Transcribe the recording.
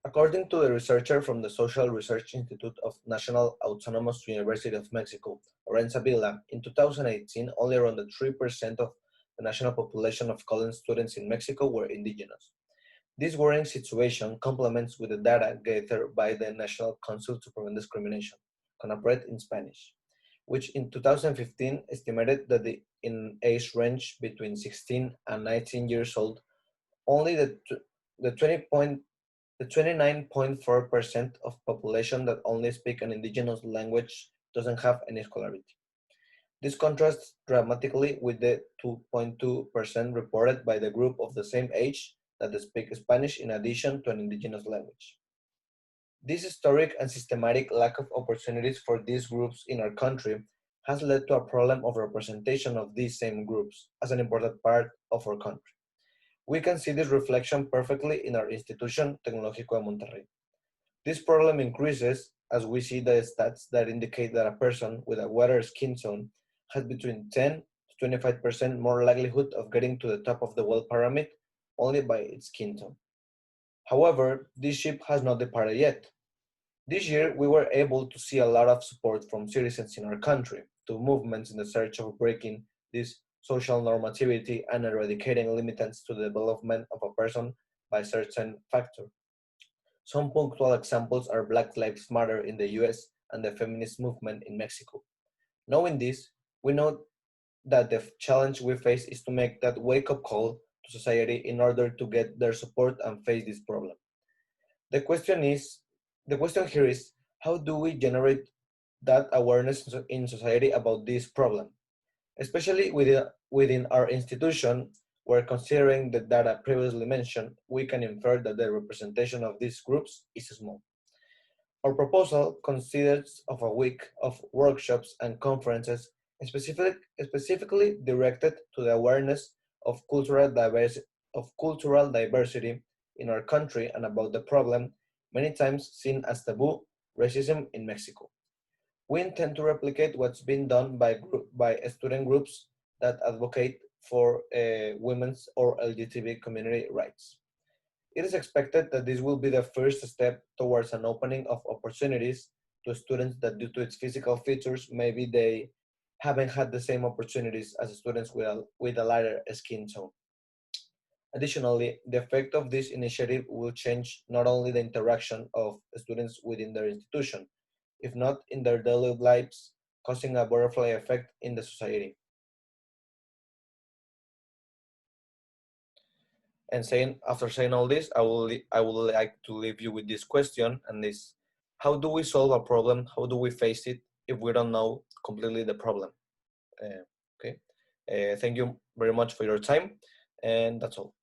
According to the researcher from the Social Research Institute of National Autonomous University of Mexico, Lorenza Villa, in 2018, only around 3% of the national population of college students in Mexico were indigenous. This worrying situation complements with the data gathered by the National Council to Prevent Discrimination, CONAPRED in Spanish, which in 2015 estimated that in age range between 16 and 19 years old, only the 29.4% of population that only speak an indigenous language doesn't have any scholarity. This contrasts dramatically with the 2.2% reported by the group of the same age that speak Spanish in addition to an indigenous language. This historic and systematic lack of opportunities for these groups in our country has led to a problem of representation of these same groups as an important part of our country. We can see this reflection perfectly in our institution, Tecnológico de Monterrey. This problem increases as we see the stats that indicate that a person with a wetter skin tone has between 10 to 25% more likelihood of getting to the top of the well pyramid only by its skin tone. However, this ship has not departed yet. This year, we were able to see a lot of support from citizens in our country to movements in the search of breaking this social normativity and eradicating limitants to the development of a person by certain factor. Some punctual examples are Black Lives Matter in the US and the feminist movement in Mexico. Knowing this, we know that the challenge we face is to make that wake-up call to society in order to get their support and face this problem. The question is, the question here is, how do we generate that awareness in society about this problem? Especially within our institution, where considering the data previously mentioned, we can infer that the representation of these groups is small. Our proposal consists of a week of workshops and conferences specifically directed to the awareness of cultural diversity in our country and about the problem, many times seen as taboo, racism in Mexico. We intend to replicate what's been done by student groups that advocate for women's or LGBT community rights. It is expected that this will be the first step towards an opening of opportunities to students that due to its physical features, maybe they haven't had the same opportunities as students with a lighter skin tone. Additionally, the effect of this initiative will change not only the interaction of students within their institution, if not in their daily lives, causing a butterfly effect in the society. And after saying all this, I would like to leave you with this question, and this: how do we solve a problem? How do we face it if we don't know completely the problem? Okay. Thank you very much for your time, and that's all.